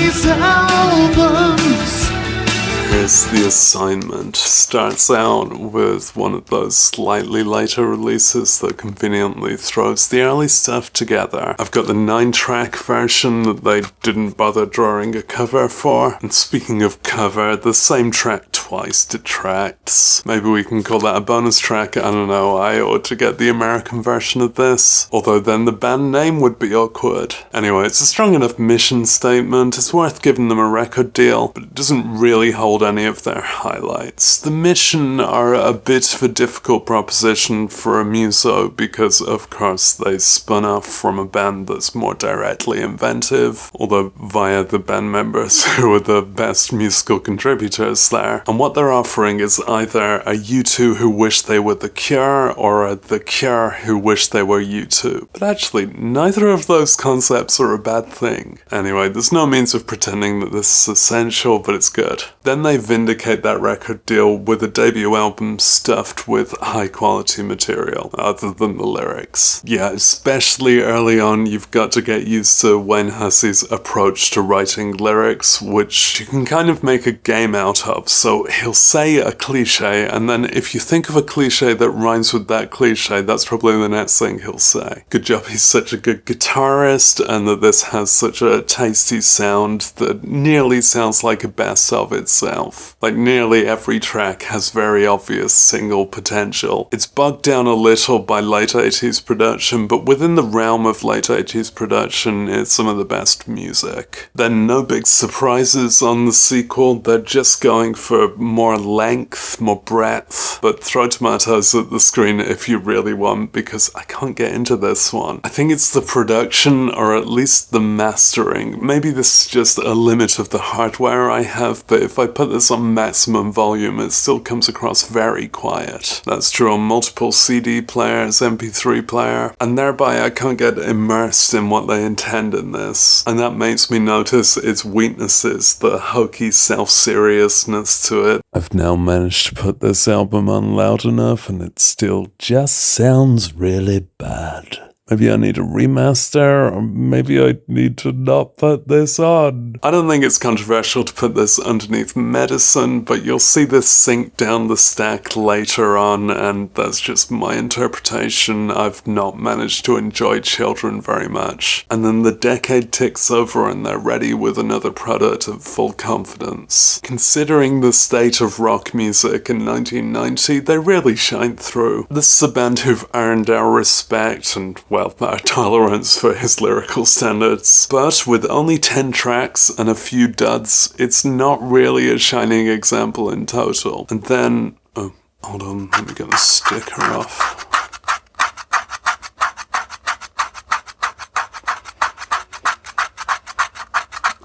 these albums. Here's the assignment. Starts out with one of those slightly later releases that conveniently throws the early stuff together. I've got the 9-track version that they didn't bother drawing a cover for. And speaking of cover, the same track twice detracts. Maybe we can call that a bonus track, I don't know. I ought to get the American version of this, although then the band name would be awkward. Anyway, it's a strong enough mission statement. It's worth giving them a record deal, but it doesn't really hold any of their highlights. The Mission are a bit of a difficult proposition for a muso because, of course, they spun off from a band that's more directly inventive, although via the band members who are the best musical contributors there. And what they're offering is either a U2 who wish they were The Cure or a The Cure who wish they were U2. But actually, neither of those concepts are a bad thing. Anyway, there's no means of pretending that this is essential, but it's good. Then they vindicate that record deal with a debut album stuffed with high quality material, other than the lyrics. Yeah, especially early on, you've got to get used to Wayne Hussey's approach to writing lyrics, which you can kind of make a game out of. So he'll say a cliche, and then if you think of a cliche that rhymes with that cliche, that's probably the next thing he'll say. Good job he's such a good guitarist, and that this has such a tasty sound that nearly sounds like a best of itself. Like nearly every track has very obvious single potential. It's bogged down a little by late 80s production, but within the realm of late 80s production, it's some of the best music. Then no big surprises on the sequel. They're just going for more length, more breadth, but throw tomatoes at the screen if you really want, because I can't get into this one. I think it's the production, or at least the mastering. Maybe this is just a limit of the hardware I have, but if I put this on maximum volume, it still comes across very quiet. That's true on multiple CD players, MP3 player, and thereby I can't get immersed in what they intend in this. And that makes me notice its weaknesses, the hokey self-seriousness to it. I've now managed to put this album on loud enough and it still just sounds really bad. Maybe I need a remaster, or maybe I need to not put this on. I don't think it's controversial to put this underneath Medicine, but you'll see this sink down the stack later on, and that's just my interpretation. I've not managed to enjoy Children very much. And then the decade ticks over and they're ready with another product of full confidence. Considering the state of rock music in 1990, they really shine through. This is a band who've earned our respect and, well, our tolerance for his lyrical standards. But with only 10 tracks and a few duds, it's not really a shining example in total. And then, oh, hold on, let me get the sticker off.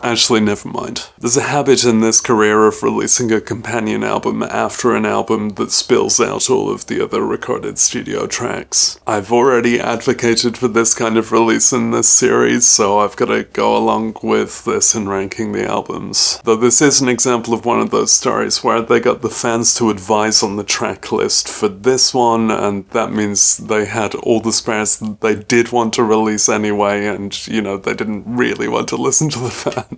Actually, never mind. There's a habit in this career of releasing a companion album after an album that spills out all of the other recorded studio tracks. I've already advocated for this kind of release in this series, so I've got to go along with this in ranking the albums. Though this is an example of one of those stories where they got the fans to advise on the track list for this one, and that means they had all the spares that they did want to release anyway, and, you know, they didn't really want to listen to the fans.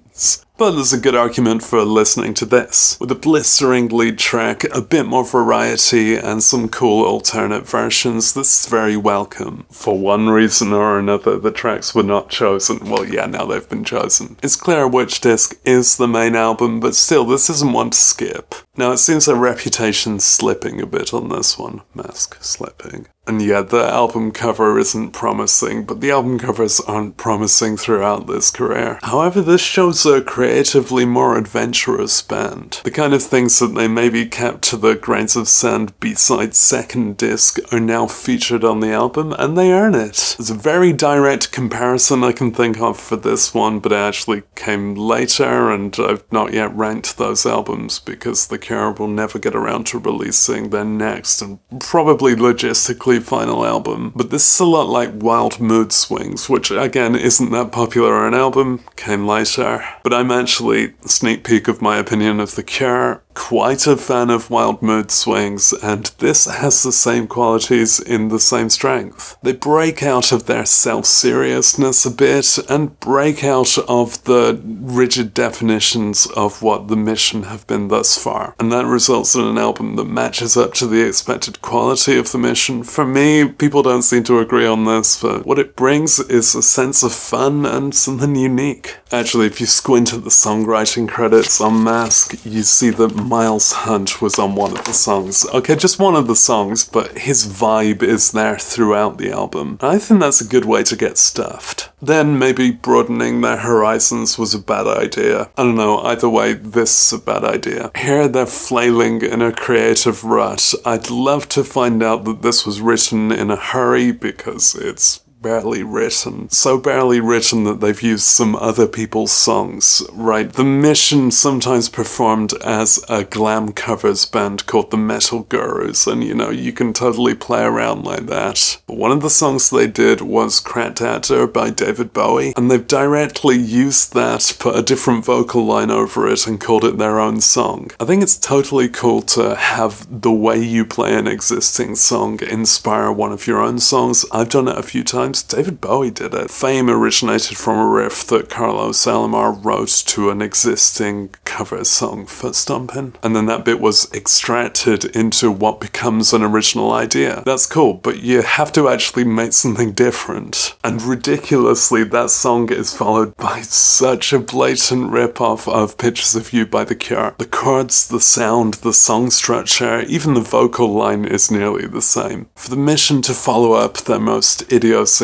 But there's a good argument for listening to this. With a blistering lead track, a bit more variety, and some cool alternate versions, this is very welcome. For one reason or another, the tracks were not chosen. Well, yeah, now they've been chosen. It's clear which disc is the main album, but still, this isn't one to skip. Now, it seems their reputation's slipping a bit on this one. Mask slipping. And yeah, the album cover isn't promising, but the album covers aren't promising throughout this career. However, this shows a creatively more adventurous band. The kind of things that they maybe kept to the Grains of Sand B-side second disc are now featured on the album, and they earn it. There's a very direct comparison I can think of for this one, but it actually came later, and I've not yet ranked those albums because The Cure will never get around to releasing their next, and probably logistically complete final album, but this is a lot like Wild Mood Swings, which again isn't that popular an album, came later. But I'm actually, sneak peek of my opinion of The Cure, quite a fan of Wild Mood Swings, and this has the same qualities in the same strength. They break out of their self-seriousness a bit and break out of the rigid definitions of what the Mission have been thus far. And that results in an album that matches up to the expected quality of the Mission. For me, people don't seem to agree on this, but what it brings is a sense of fun and something unique. Actually, if you squint at the songwriting credits on Mask, you see that Miles Hunt was on one of the songs. Okay, just one of the songs, but his vibe is there throughout the album. I think that's a good way to get stuffed. Then maybe broadening their horizons was a bad idea. I don't know, either way, this is a bad idea. Here they're flailing in a creative rut. I'd love to find out that this was written in a hurry because it's barely written. So barely written that they've used some other people's songs, right? The Mission sometimes performed as a glam covers band called the Metal Gurus, and you can totally play around like that. But one of the songs they did was Cracked Actor by David Bowie, and they've directly used that, put a different vocal line over it, and called it their own song. I think it's totally cool to have the way you play an existing song inspire one of your own songs. I've done it a few times. David Bowie did it. Fame originated from a riff that Carlos Alomar wrote to an existing cover song for Stompin'. And then that bit was extracted into what becomes an original idea. That's cool, but you have to actually make something different. And ridiculously, that song is followed by such a blatant rip-off of Pictures of You by The Cure. The chords, the sound, the song structure, even the vocal line is nearly the same. For the Mission to follow up their most idiosyncratic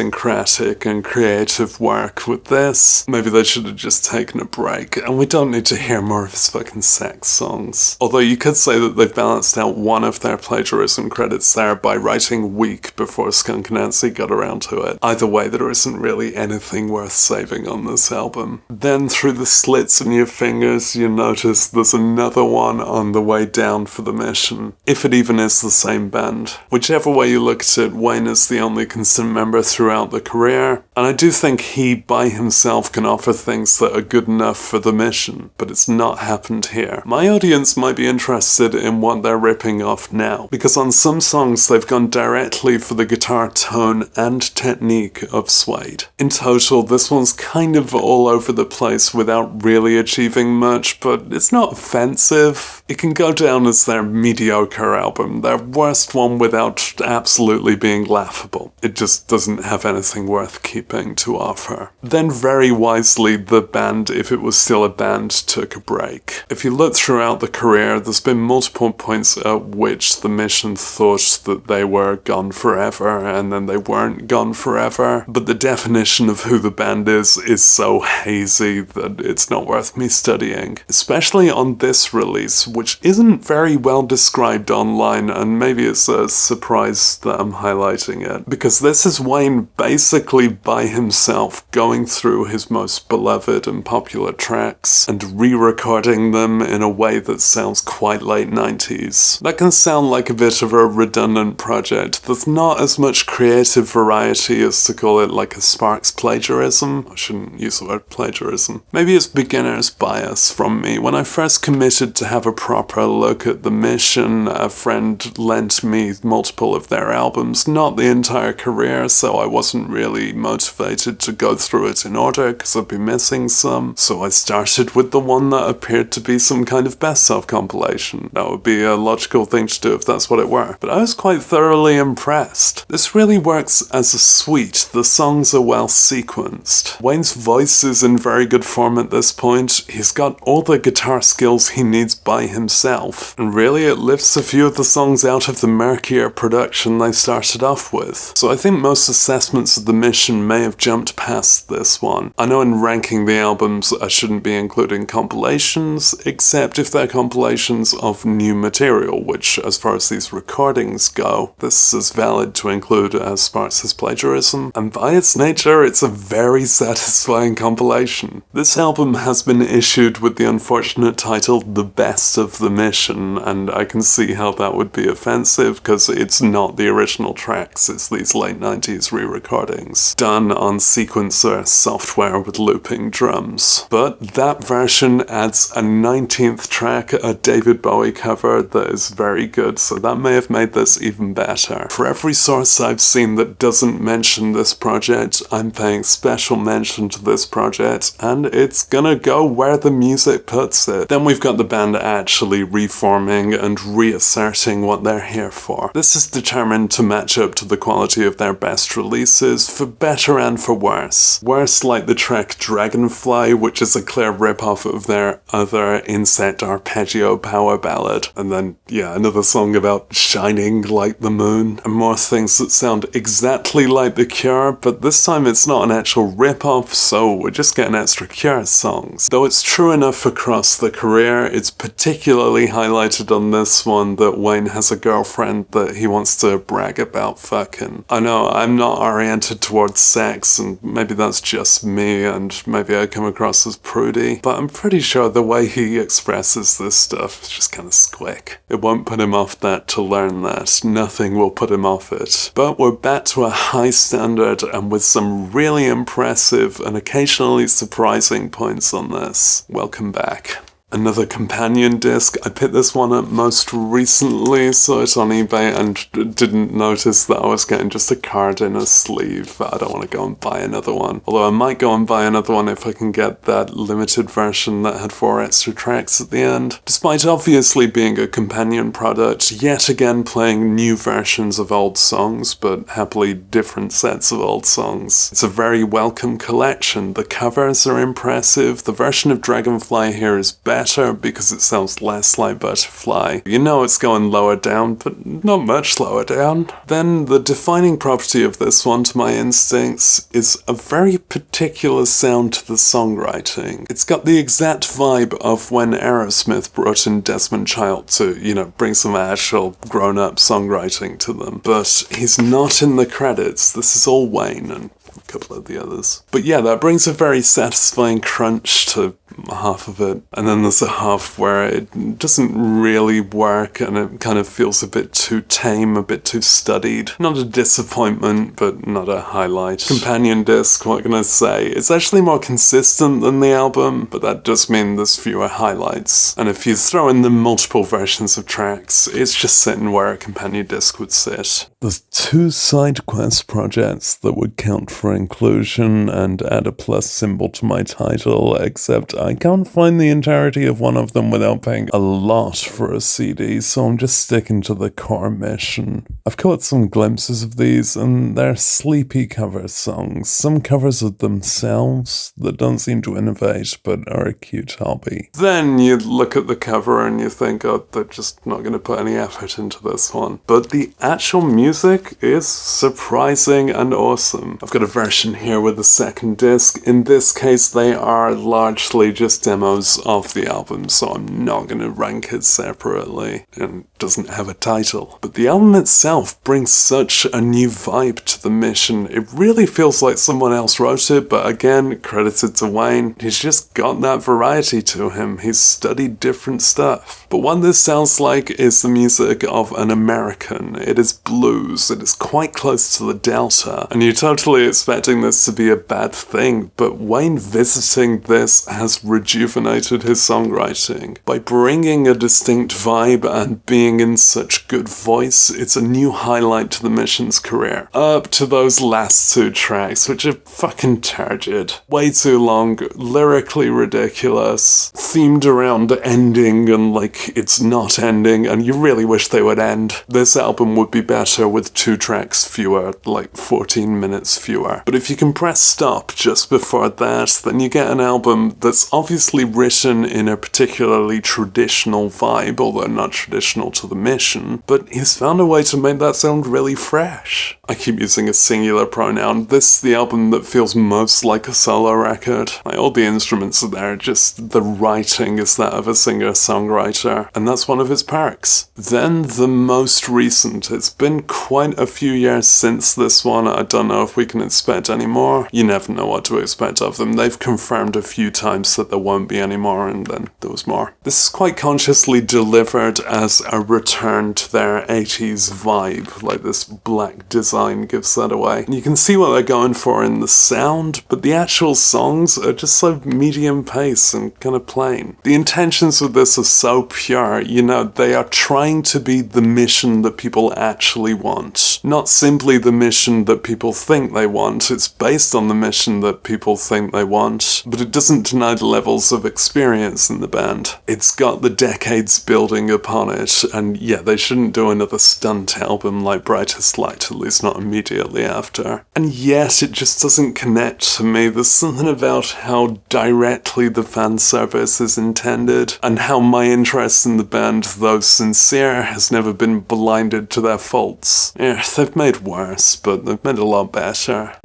and creative work with this, maybe they should have just taken a break, and we don't need to hear more of his fucking sex songs. Although you could say that they've balanced out one of their plagiarism credits there by writing Weak before Skunk Nancy got around to it. Either way, there isn't really anything worth saving on this album. Then through the slits in your fingers, you notice there's another one on the way down for the Mission, if it even is the same band. Whichever way you look at it, Wayne is the only constant member throughout the career, and I do think he by himself can offer things that are good enough for the Mission, but it's not happened here. My audience might be interested in what they're ripping off now, because on some songs they've gone directly for the guitar tone and technique of Suede. In total, this one's kind of all over the place without really achieving much, but it's not offensive. It can go down as their mediocre album, their worst one without absolutely being laughable. It just doesn't have anything worth keeping to offer. Then very wisely, the band, if it was still a band, took a break. If you look throughout the career, there's been multiple points at which the Mission thought that they were gone forever, and then they weren't gone forever. But the definition of who the band is so hazy that it's not worth me studying. Especially on this release, which isn't very well described online, and maybe it's a surprise that I'm highlighting it, because this is Wayne basically by himself going through his most beloved and popular tracks and re-recording them in a way that sounds quite late 90s. That can sound like a bit of a redundant project. There's not as much creative variety as to call it like a Sparks plagiarism. I shouldn't use the word plagiarism. Maybe it's beginner's bias from me. When I first committed to have a proper look at the Mission, a friend lent me multiple of their albums, not the entire career, so I wasn't really motivated to go through it in order because I'd be missing some. So I started with the one that appeared to be some kind of best of compilation. That would be a logical thing to do if that's what it were. But I was quite thoroughly impressed. This really works as a suite. The songs are well sequenced. Wayne's voice is in very good form at this point. He's got all the guitar skills he needs by himself. And really it lifts a few of the songs out of the murkier production they started off with. So I think most assessors assessments of the mission may have jumped past this one. I know in ranking the albums I shouldn't be including compilations, except if they're compilations of new material, which as far as these recordings go, this is valid to include as sparks as plagiarism, and by its nature it's a very satisfying compilation. This album has been issued with the unfortunate title The Best of the Mission, and I can see how that would be offensive because it's not the original tracks, it's these late 90s re-recordings done on sequencer software with looping drums. But that version adds a 19th track, a David Bowie cover that is very good, so that may have made this even better. For every source I've seen that doesn't mention this project, I'm paying special mention to this project, and it's gonna go where the music puts it. Then we've got the band actually reforming and reasserting what they're here for. This is determined to match up to the quality of their best releases, for better and for worse. Worse like the track Dragonfly, which is a clear rip-off of their other Insect arpeggio power ballad, and then, yeah, another song about shining like the moon, and more things that sound exactly like The Cure, but this time it's not an actual rip-off, so we're just getting extra Cure songs. Though it's true enough across the career, it's particularly highlighted on this one that Wayne has a girlfriend that he wants to brag about fucking. I know, I'm not oriented towards sex, and maybe that's just me, and maybe I come across as prudy, but I'm pretty sure the way he expresses this stuff is just kind of squick. It won't put him off that to learn that. Nothing will put him off it. But we're back to a high standard and with some really impressive and occasionally surprising points on this. Welcome back. Another companion disc. I picked this one up most recently, saw it on eBay and didn't notice that I was getting just a card in a sleeve. I don't want to go and buy another one. Although I might go and buy another one if I can get that limited version that had 4 extra tracks at the end. Despite obviously being a companion product, yet again playing new versions of old songs, but happily different sets of old songs. It's a very welcome collection. The covers are impressive. The version of Dragonfly here is better because it sounds less like Butterfly. You know it's going lower down, but not much lower down. Then the defining property of this one, to my instincts, is a very particular sound to the songwriting. It's got the exact vibe of when Aerosmith brought in Desmond Child to, bring some actual grown-up songwriting to them. But he's not in the credits. This is all Wayne and a couple of the others. But yeah, that brings a very satisfying crunch to half of it, and then there's a half where it doesn't really work and it kind of feels a bit too tame, a bit too studied. Not a disappointment, but not a highlight. Companion disc, what can I say? It's actually more consistent than the album, but that does mean there's fewer highlights. And if you throw in the multiple versions of tracks, it's just sitting where a companion disc would sit. There's 2 side quest projects that would count for inclusion and add a plus symbol to my title, except I can't find the entirety of one of them without paying a lot for a CD, so I'm just sticking to the core mission. I've caught some glimpses of these, and they're sleepy cover songs. Some covers of themselves that don't seem to innovate, but are a cute hobby. Then you look at the cover and you think, oh, they're just not going to put any effort into this one. But the actual music is surprising and awesome. I've got a version here with a second disc. In this case, they are largely just demos of the album, so I'm not going to rank it separately, and it doesn't have a title. But the album itself brings such a new vibe to the mission. It really feels like someone else wrote it, but again, credited to Wayne. He's just got that variety to him. He's studied different stuff. But what this sounds like is the music of an American. It is blues. It is quite close to the Delta, and you're totally expecting this to be a bad thing, but Wayne visiting this has rejuvenated his songwriting. By bringing a distinct vibe and being in such good voice, it's a new highlight to the mission's career. Up to those last 2 tracks, which are fucking turgid. Way too long, lyrically ridiculous, themed around ending and like it's not ending, and you really wish they would end. This album would be better with 2 tracks fewer, like 14 minutes fewer. But if you can press stop just before that, then you get an album that's obviously written in a particularly traditional vibe, although not traditional to the mission, but he's found a way to make that sound really fresh. I keep using a singular pronoun. This is the album that feels most like a solo record. Like, all the instruments are there, just the writing is that of a singer-songwriter, and that's one of its perks. Then the most recent. It's been quite a few years since this one. I don't know if we can expect any more. You never know what to expect of them. They've confirmed a few times that there won't be any more, and then there was more. This is quite consciously delivered as a return to their 80s vibe, like this black design gives that away. And you can see what they're going for in the sound, but the actual songs are just so medium pace and kind of plain. The intentions of this are so pure, you know, they are trying to be the mission that people actually want. Not simply the mission that people think they want, it's based on the mission that people think they want, but it doesn't deny the levels of experience in the band. It's got the decades building upon it, and yeah, they shouldn't do another stunt album like Brightest Light, at least not immediately after. And yet, it just doesn't connect to me. There's something about how directly the fan service is intended, and how my interest in the band, though sincere, has never been blinded to their faults. Yeah, they've made worse, but they've made a lot better.